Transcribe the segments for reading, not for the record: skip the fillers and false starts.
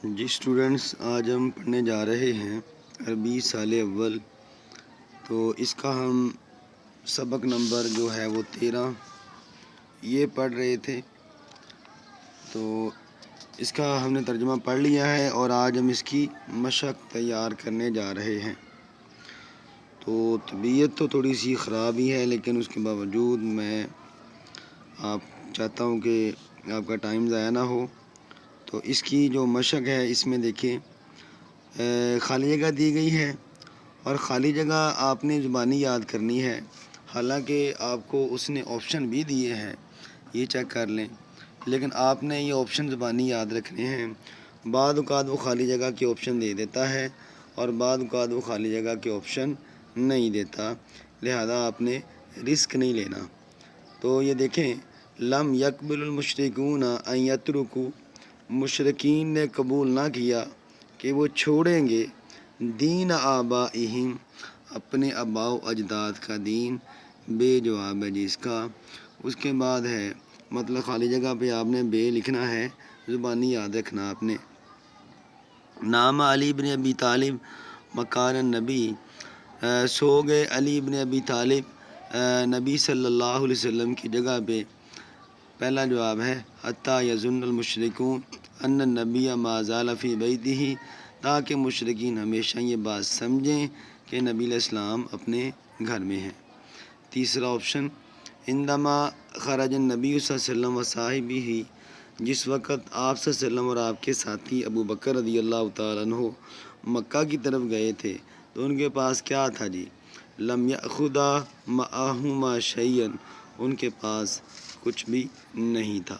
جی students, آج ہم پڑھنے جا رہے ہیں عربی سال اول۔ تو اس کا ہم سبق نمبر جو ہے وہ 13 یہ پڑھ رہے تھے۔ تو اس کا ہم نے ترجمہ پڑھ لیا ہے اور آج ہم اس کی مشق تیار کرنے جا رہے ہیں۔ تو طبیعت تو تھوڑی سی خراب ہی ہے، لیکن اس کے باوجود میں چاہتا ہوں کہ آپ کا ٹائم ضائع نہ ہو۔ تو اس کی جو مشق ہے، اس میں دیکھیں خالی جگہ دی گئی ہے، اور خالی جگہ آپ نے زبانی یاد کرنی ہے۔ حالانکہ آپ کو اس نے آپشن بھی دیے ہیں، یہ چیک کر لیں، لیکن آپ نے یہ آپشن زبانی یاد رکھنے ہیں۔ بعض اوقات وہ خالی جگہ کے آپشن دے دیتا ہے، اور بعض اوقات وہ خالی جگہ کے آپشن نہیں دیتا، لہذا آپ نے رسک نہیں لینا۔ تو یہ دیکھیں، لم یقبل المشرکون ان یترکوا، مشرکین نے قبول نہ کیا کہ وہ چھوڑیں گے دین آبائہم، اپنے آباء و اجداد کا دین، بے جواب ہے جس کا۔ اس کے بعد ہے مطلب خالی جگہ پہ آپ نے بے لکھنا ہے، زبانی یاد رکھنا آپ نے۔ نام علی بن ابی طالب مکان النبی، سو گئے علی بن ابی طالب نبی صلی اللہ علیہ وسلم کی جگہ پہ۔ پہلا جواب ہے حتی یظن المشرکون ان النبی ما زال فی بیتہ، تاکہ مشرکین ہمیشہ یہ بات سمجھیں کہ نبی علیہ السلام اپنے گھر میں ہیں۔ تیسرا آپشن، عندما خرج النبی صلی اللہ علیہ وسلم و صاحبہ، جس وقت آپ صلی اللہ علیہ وسلم اور آپ کے ساتھی ابو بکر رضی اللہ تعالیٰ عنہ مکہ کی طرف گئے تھے، تو ان کے پاس کیا تھا جی؟ لم یأخذا معہما شیئا، ان کے پاس کچھ بھی نہیں تھا۔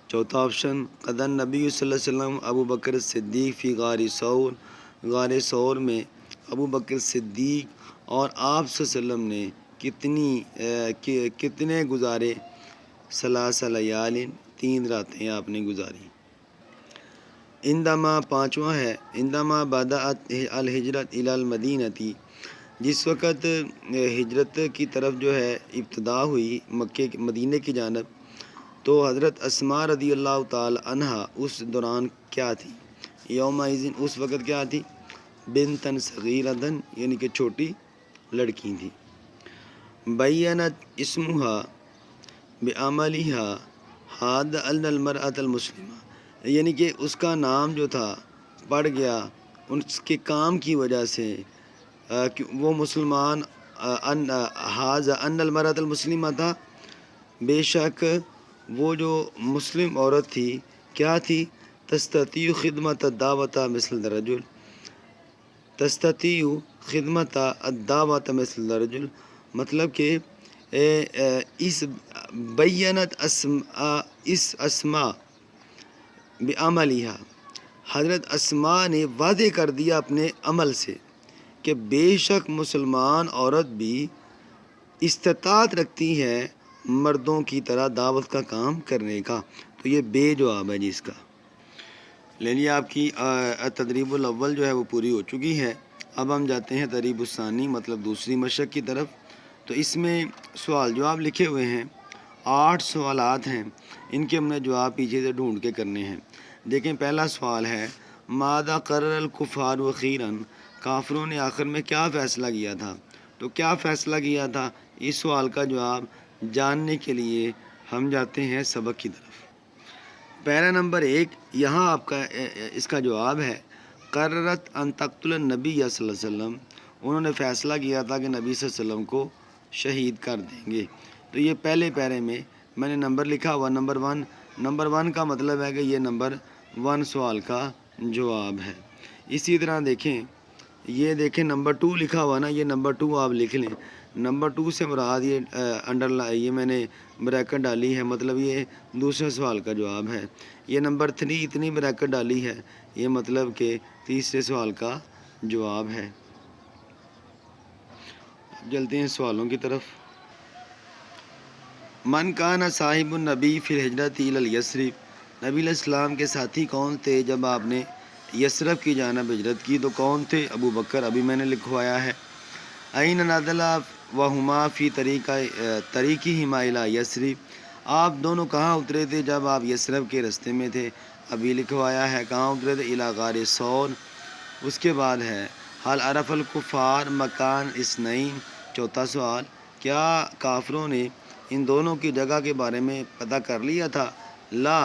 چوتھا آپشن، قدم نبی صلی اللہ علیہ وسلم ابو بکر صدیق فی غار ثور، غار ثور میں ابو بکر صدیق اور آپ صلی اللہ علیہ وسلم نے کتنے گزارے؟ ثلاث لیال، 3 راتیں آپ نے گزاری۔ عندما پانچواں ہے، عندما بدأت الہجرت الی المدینہ، جس وقت ہجرت کی طرف جو ہے ابتدا ہوئی مدینہ کی جانب، تو حضرت اسماء رضی اللہ تعالی عنہ اس دوران کیا تھی؟ یومئذ، اس وقت کیا تھی؟ بنتن صغیرتن، یعنی کہ چھوٹی لڑکی تھی۔ بینت اسمہا بعملہا حاد ان المرأۃ المسلمہ، یعنی کہ اس کا نام جو تھا پڑ گیا اس کے کام کی وجہ سے کہ وہ مسلمان، حاز ان المرأۃ المسلمہ تھا، بے شک وہ جو مسلم عورت تھی کیا تھی؟ تستطیع خدمت الدعوت مثل الرجل، تستطیع خدمت الدعوت مثل الرجل، مطلب کہ اس بینت اس اسماء بعملہا، حضرت اسماء نے واضح کر دیا اپنے عمل سے کہ بے شک مسلمان عورت بھی استطاعت رکھتی ہے مردوں کی طرح دعوت کا کام کرنے کا۔ تو یہ بے جواب ہے جی اس کا۔ لے لیے آپ کی تدریب الاول جو ہے وہ پوری ہو چکی ہے۔ اب ہم جاتے ہیں تدریب الثانی، مطلب دوسری مشق کی طرف۔ تو اس میں سوال جواب لکھے ہوئے ہیں، 8 سوالات ہیں، ان کے ہم نے جواب پیچھے سے ڈھونڈ کے کرنے ہیں۔ دیکھیں، پہلا سوال ہے ماذا قرر الکفار اخیراً، کافروں نے آخر میں کیا فیصلہ کیا تھا؟ تو کیا فیصلہ کیا تھا؟ اس سوال کا جواب جاننے کے لیے ہم جاتے ہیں سبق کی طرف۔ پیرا نمبر 1، یہاں آپ کا اس کا جواب ہے قررت ان تقتل النبی صلی اللہ علیہ وسلم، انہوں نے فیصلہ کیا تھا کہ نبی صلی اللہ علیہ وسلم کو شہید کر دیں گے۔ تو یہ پہلے پیرے میں نے نمبر لکھا ہوا نمبر 1۔ نمبر 1 کا مطلب ہے کہ یہ نمبر 1 سوال کا جواب ہے۔ اسی طرح دیکھیں، یہ دیکھیں نمبر 2 لکھا ہوا نا، یہ نمبر 2 آپ لکھ لیں۔ نمبر 2 سے مراد یہ میں نے بریکٹ ڈالی ہے، مطلب یہ دوسرے سوال کا جواب ہے۔ یہ نمبر 3 اتنی بریکٹ ڈالی ہے، یہ مطلب کہ تیسرے سوال کا جواب ہے۔ اب چلتے ہیں سوالوں کی طرف۔ من کان صاحب النبی فی الہجرت الی الیثرب، نبی علیہ السلام کے ساتھی کون تھے جب آپ نے یثرب کی جانب ہجرت کی؟ تو کون تھے؟ ابو بکر، ابھی میں نے لکھوایا ہے۔ این نزل وہما فی طریقہما الی یثرب، آپ دونوں کہاں اترے تھے جب آپ یثرب کے رستے میں تھے؟ ابھی لکھوایا ہے کہاں اترے تھے، الی غار ثور۔ اس کے بعد ہے حل عرف الکفار مکان اثنین، چوتھا سوال، کیا کافروں نے ان دونوں کی جگہ کے بارے میں پتہ کر لیا تھا؟ لا،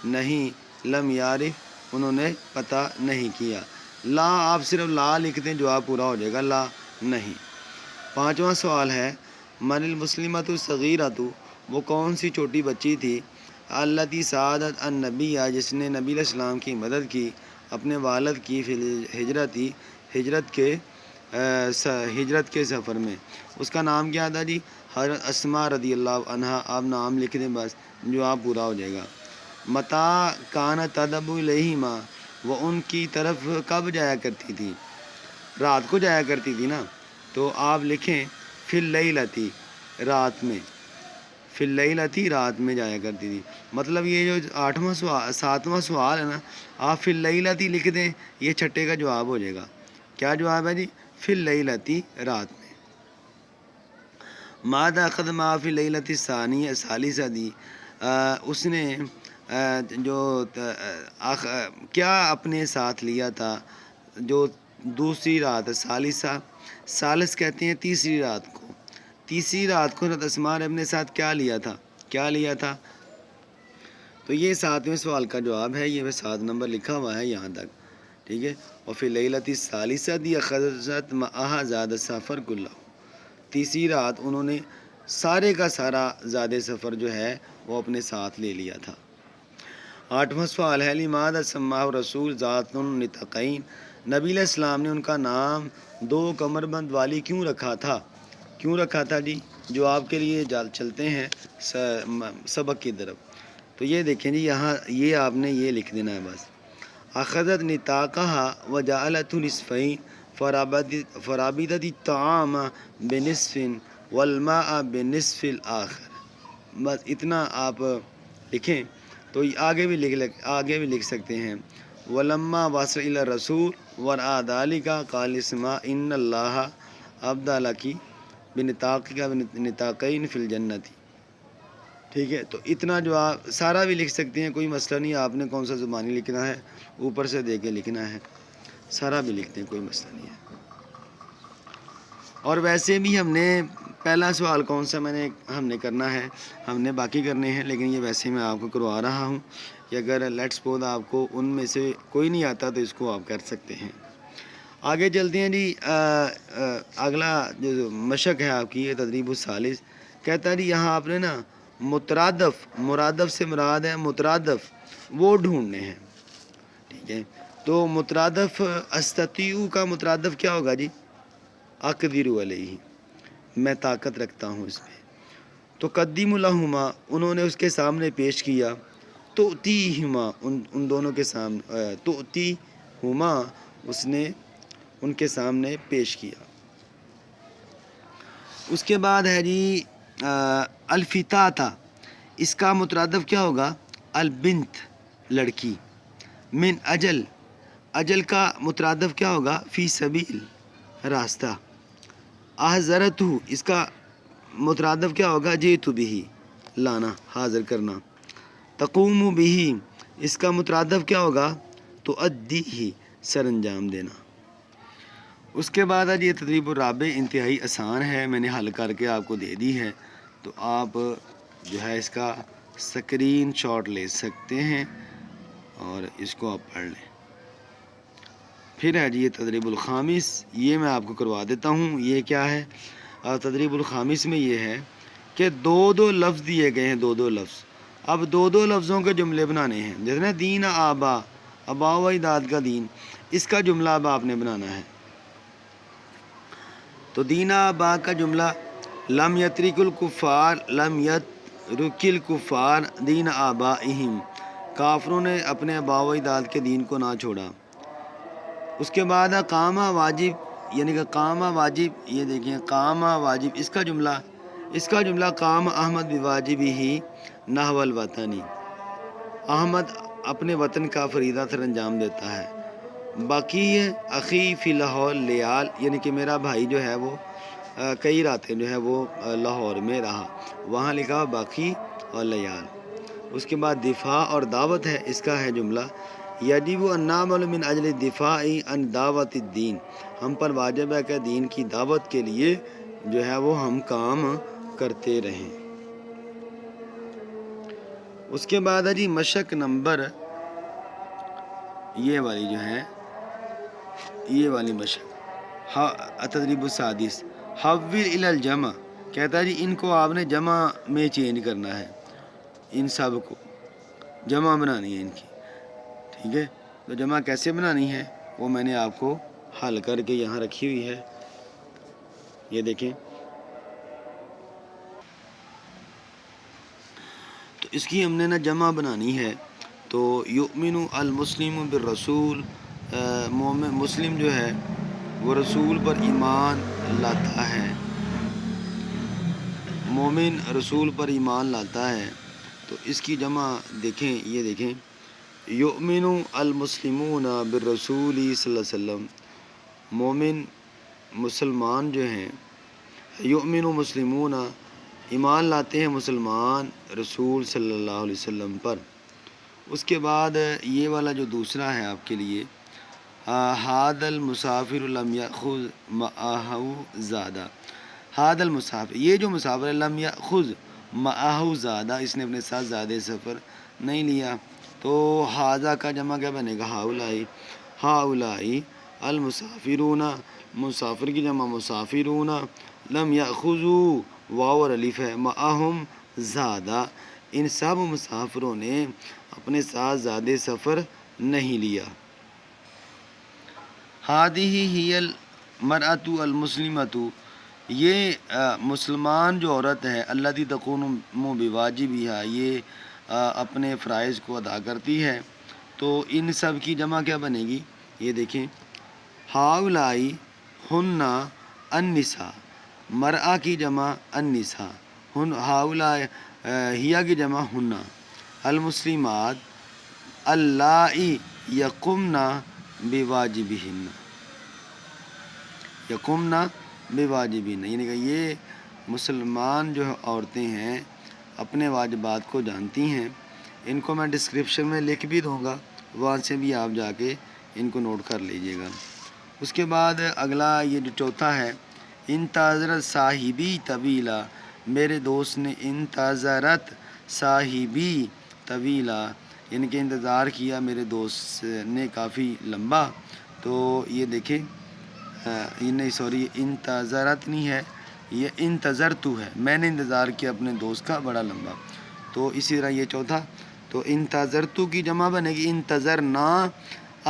نہیں، لم یعرف، انہوں نے پتہ نہیں کیا۔ لا آپ صرف لا لکھ دیں، جواب پورا ہو جائے گا، لا نہیں۔ پانچواں سوال ہے من المسلمۃ الصغیرۃ، وہ کون سی چھوٹی بچی تھی، التی سعادت النبی، جس نے نبی علیہ السلام کی مدد کی اپنے والد کی فی الہجرتی، ہجرت کے سفر میں۔ اس کا نام کیا تھا جی؟ حضرت اسماء رضی اللہ عنہا۔ آپ نام لکھ دیں بس، جواب پورا ہو جائے گا۔ متا کان تدب الیہما، وہ ان کی طرف کب جایا کرتی تھی؟ رات کو جایا کرتی تھی نا، تو آپ لکھیں فی اللیلتی، رات میں، فی اللیلتی، رات میں جایا کرتی تھی۔ مطلب یہ جو ساتواں سوال ہے نا، آپ فی اللیلتی لکھ دیں، یہ چھٹے کا جواب ہو جائے گا۔ کیا جواب ہے جی؟ فی اللیلتی، رات میں۔ ماذا اخذ ما فی اللیلتی الثانیہ، ثالثہ دی، اس نے کیا اپنے ساتھ لیا تھا جو دوسری رات ہے، ثالثہ، ثالث کہتے ہیں تیسری رات کو، تیسری رات کو حضرت اسماء نے اپنے ساتھ کیا لیا تھا، کیا لیا تھا؟ تو یہ ساتویں سوال کا جواب ہے، یہ 7 نمبر لکھا ہوا ہے یہاں تک، ٹھیک ہے۔ اور فی اللیلۃ الثالثۃ اخذت معها زاد السفر کلہ، تیسری رات انہوں نے سارے کا سارا زاد سفر جو ہے وہ اپنے ساتھ لے لیا تھا۔ آٹھواں سوال ہے لماذا سماہ رسول ذات النطاقین، نبی علیہ السلام نے ان کا نام 2 کمر بند والی کیوں رکھا تھا؟ کیوں رکھا تھا جی؟ جو آپ کے لیے چلتے ہیں سبق کی طرف، تو یہ دیکھیں جی، یہاں یہ آپ نے یہ لکھ دینا ہے بس، اخذت نطاقہا وجعلت نصفین فرابطت الطعام بنصف والماء بنصف الآخر، بس اتنا آپ لکھیں۔ تو آگے بھی لکھ سکتے ہیں، ولما وصل الی الرسول ورآ ذلک قال اسمع ان اللہ ابدلک بنطاقین فی الجنۃ، ٹھیک ہے۔ تو اتنا جو آپ سارا بھی لکھ سکتے ہیں، کوئی مسئلہ نہیں، آپ نے کون سا زبانی لکھنا ہے اوپر سے دے کے لکھنا ہے، سارا بھی لکھتے ہیں، کوئی مسئلہ نہیں ہے۔ اور ویسے بھی ہم نے پہلا سوال کون سا ہم نے کرنا ہے، ہم نے باقی کرنے ہیں، لیکن یہ ویسے میں آپ کو کروا رہا ہوں کہ اگر لیٹس سپوز آپ کو ان میں سے کوئی نہیں آتا تو اس کو آپ کر سکتے ہیں۔ آگے چلتے ہیں جی، اگلا جو مشق ہے آپ کی، یہ تدریب الثالث، کہتا ہے جی یہاں آپ نے نا مرادف سے مراد ہے مترادف، وہ ڈھونڈنے ہیں، ٹھیک ہے۔ تو مترادف استطیع کا مترادف کیا ہوگا جی؟ اقدر علیہ، میں طاقت رکھتا ہوں اس میں۔ تو قدیم لہما، انہوں نے اس کے سامنے پیش کیا، تؤتیہما، ان دونوں کے سامنے، تؤتیہما، اس نے ان کے سامنے پیش کیا۔ اس کے بعد ہے جی الفتاتا، اس کا مترادف کیا ہوگا؟ البنت، لڑکی۔ من اجل، اجل کا مترادف کیا ہوگا؟ فی سبیل، راستہ۔ احضرتہ، اس کا مترادف کیا ہوگا؟ جئت بہ، لانا، حاضر کرنا۔ تقوم بہ، اس کا مترادف کیا ہوگا؟ تؤدیہ، سر انجام دینا۔ اس کے بعد آج یہ تدریب الرابع انتہائی آسان ہے، میں نے حل کر کے آپ کو دے دی ہے، تو آپ جو ہے اس کا اسکرین شاٹ لے سکتے ہیں اور اس کو آپ پڑھ لیں۔ پھر ہے جی یہ تدریب الخامس، یہ میں آپ کو کروا دیتا ہوں، یہ کیا ہے؟ تدریب الخامس میں یہ ہے کہ 2 لفظ دیے گئے ہیں، 2 لفظ، اب 2 لفظوں کے جملے بنانے ہیں، جیسے دین آبا و اجداد کا دین، اس کا جملہ اب آپ نے بنانا ہے۔ تو دین آبا کا جملہ، لم یترک الکفار دین آبائہم، کافروں نے اپنے آبا و اجداد کے دین کو نہ چھوڑا۔ اس کے بعد قامہ واجب، یعنی کہ قامہ واجب، یہ دیکھیں قامہ واجب، اس کا جملہ قام احمد بواجبہ نحو الوطنی، احمد اپنے وطن کا فریضہ سر انجام دیتا ہے۔ باقی ہے اخی فی لاہور لیال، یعنی کہ میرا بھائی جو ہے وہ کئی راتیں جو ہے وہ لاہور میں رہا، وہاں لکھا باقی اور لیال۔ اس کے بعد دفاع اور دعوت ہے، اس کا ہے جملہ یجب ان نعمل من اجل الدفاع عن دعوت الدین، ہم پر واجب ہے کہ دین کی دعوت کے لیے جو ہے وہ ہم کام کرتے رہیں۔ اس کے بعد ہے جی مشق نمبر یہ والی جو ہے، یہ والی مشق تدریب السادس، حول الی الجمع، کہتا ہے جی ان کو آپ نے جمع میں چینج کرنا ہے، ان سب کو جمع بنانی ہے ان کی، ٹھیک ہے۔ تو جمع کیسے بنانی ہے وہ میں نے آپ کو حل کر کے یہاں رکھی ہوئی ہے، یہ دیکھیں۔ تو اس کی ہم نے نا جمع بنانی ہے، تو یؤمن المسلم بالرسول، مسلم جو ہے وہ رسول پر ایمان لاتا ہے، مومن رسول پر ایمان لاتا ہے۔ تو اس کی جمع دیکھیں، یہ دیکھیں، یؤمن المسلمون بالرسول صلی اللہ علیہ وسلم، مومن مسلمان جو ہیں، یؤمن مسلمون ایمان لاتے ہیں مسلمان رسول صلی اللہ علیہ وسلم پر۔ اس کے بعد یہ والا جو دوسرا ہے آپ کے لیے، ھذا المسافر لم یأخذ معه زادہ، ھذا المسافر، یہ جو مسافر ہے، لم یأخذ معه زادہ، اس نے اپنے ساتھ زیادہ سفر نہیں لیا، تو ھذا کا جمع کیا بنے گا؟ ہؤلاء، ہؤلاء المسافرون، مسافر کی جمع مسافرون، لم یأخذوا، واو اور الف ہے، معهم زادہ، ان سب مسافروں نے اپنے ساتھ زیادہ سفر نہیں لیا۔ هذه هي المرأة المسلمة، یہ مسلمان جو عورت ہے، التي تقوم بواجبها، یہ اپنے فرائض کو ادا کرتی ہے، تو ان سب کی جمع کیا بنے گی؟ یہ دیکھیں، هؤلاء ہن النساء، مرأہ کی جمع النساء، ہؤلاء ہیا کی جمع ہن، المسلمات اللائی یقمن بواجبہن، یقمن بواجبہن، یعنی کہ یہ مسلمان جو عورتیں ہیں اپنے واجبات کو جانتی ہیں۔ ان کو میں ڈسکرپشن میں لکھ بھی دوں گا، وہاں سے بھی آپ جا کے ان کو نوٹ کر لیجئے گا۔ اس کے بعد اگلا یہ جو چوتھا ہے، انتظرت صاحبی طویلا، میرے دوست نے، انتظرت صاحبی طویلا، یعنی کہ انتظار کیا میرے دوست نے کافی لمبا، تو یہ دیکھیں، یہ نہیں، سوری، انتظرت نہیں ہے، یہ انتظرتو ہے، میں نے انتظار کیا اپنے دوست کا بڑا لمبا، تو اسی طرح یہ چوتھا، تو انتظرتو کی جمع بنے گی انتظرنا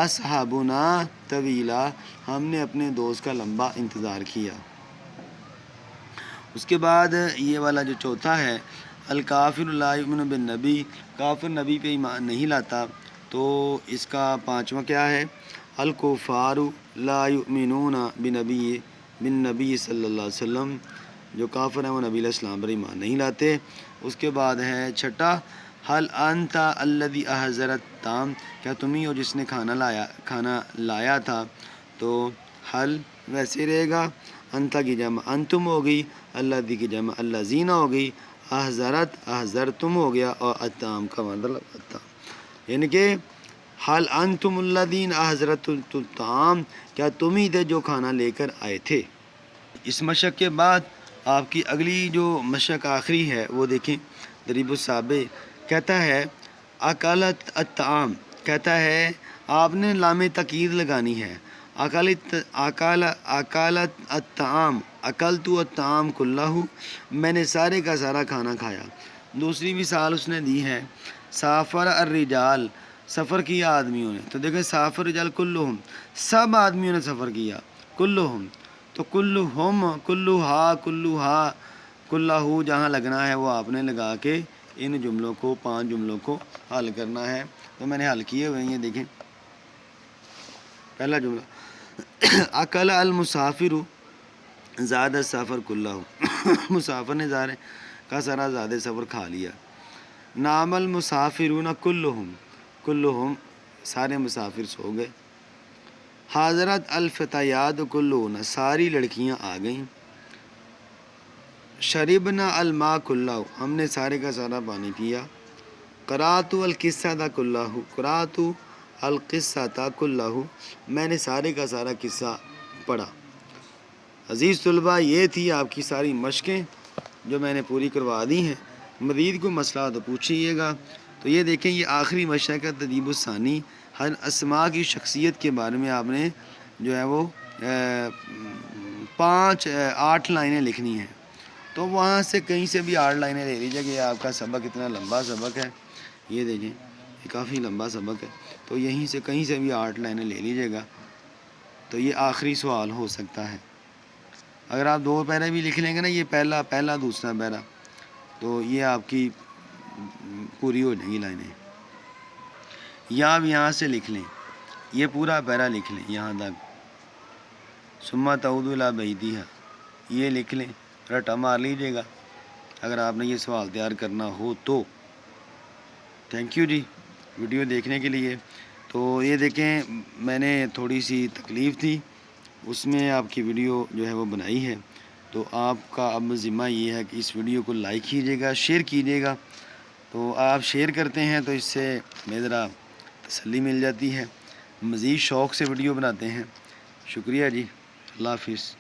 اصحابنا طویلا، ہم نے اپنے دوست کا لمبا انتظار کیا۔ اس کے بعد یہ والا جو چوتھا ہے، الکافر لا یؤمن بالنبی، کافر نبی پہ ایمان نہیں لاتا، تو اس کا پانچواں کیا ہے؟ الکفار لا یؤمنون بالنبی صلی اللہ علیہ وسلم، جو کافر ہیں وہ نبی علیہ السلام پر ایمان نہیں لاتے۔ اس کے بعد ہے چھٹا، حل انت الذی احضرت الطعام، کیا تم ہی ہو جس نے کھانا لایا تھا، تو حل ویسے رہے گا، انت کی جمع انتم ہو گئی، الذی کی جمع الذین ہو گئی، احضرت احضرتم ہو گیا، اور الطعام کا مطلب الطعام، یعنی کہ حل انتم الذین احضرتم الطعام، کیا تم ہی تھے جو کھانا لے کر آئے تھے۔ اس مشق کے بعد آپ کی اگلی جو مشق آخری ہے وہ دیکھیں، تدریب السابع، کہتا ہے اکلت الطعام، کہتا ہے آپ نے لام تاکید لگانی ہے، اکلت الطعام، اکلت الطعام کلہ، میں نے سارے کا سارا کھانا کھایا۔ دوسری مثال اس نے دی ہے، سافر الرجال، سفر کیا آدمیوں نے، تو دیکھیں سافر الرجال کلہم، سب آدمیوں نے سفر کیا، کلہم، تو کلہم، کلہا، کلہا، کلہو جہاں لگنا ہے وہ آپ نے لگا کے ان جملوں کو، 5 جملوں کو حل کرنا ہے، تو میں نے حل کیے ہوئے ہیں، دیکھیں۔ پہلا جملہ، اکل المسافر زیادہ سفر کلہ، مسافر نے سارے کا سارا زیادہ سفر کھا لیا۔ نام المسافرون کلہم، کلہم سارے مسافر سو گئے۔ حاضرت الفتیات کلہن، ساری لڑکیاں آ گئیں۔ شربنا الماء کلہ، ہم نے سارے کا سارا پانی پیا. قرأت القصۃ کلہ، قرأت القصۃ کلہ، میں نے سارے کا سارا قصہ پڑھا. عزیز طلباء، یہ تھی آپ کی ساری مشقیں جو میں نے پوری کروا دی ہیں. مزید کوئی مسئلہ تو پوچھیے گا. تو یہ دیکھیں، یہ آخری مشق ہے تدریب الثانی. ہر اسماء کی شخصیت کے بارے میں آپ نے جو ہے وہ 8 لائنیں لکھنی ہیں. تو وہاں سے کہیں سے بھی 8 لائنیں لے لیجیے کہ آپ کا سبق اتنا لمبا سبق ہے. یہ دیکھیں، یہ کافی لمبا سبق ہے، تو یہیں سے کہیں سے بھی 8 لائنیں لے لیجیے گا. تو یہ آخری سوال ہو سکتا ہے. اگر آپ 2 پیرے بھی لکھ لیں گے نا، یہ پہلا دوسرا پیرا، تو یہ آپ کی پوری ہو جائیں گی لائنیں. یا آپ یہاں سے لکھ لیں، یہ پورا پیرا لکھ لیں یہاں تک. ثم تعود الی بیتھا، یہ لکھ لیں، رٹا مار لیجیے گا اگر آپ نے یہ سوال تیار کرنا ہو تو. تھینک یو جی ویڈیو دیکھنے کے لیے. تو یہ دیکھیں، میں نے تھوڑی سی تکلیف تھی، اس میں آپ کی ویڈیو جو ہے وہ بنائی ہے. تو آپ کا اب ذمہ یہ ہے کہ اس ویڈیو کو لائک کیجیے گا، شیئر کیجیے گا. تو آپ شیئر کرتے ہیں تو اس سے میں ذرا تسلی مل جاتی ہے، مزید شوق سے ویڈیو بناتے ہیں. شکریہ جی، اللہ حافظ.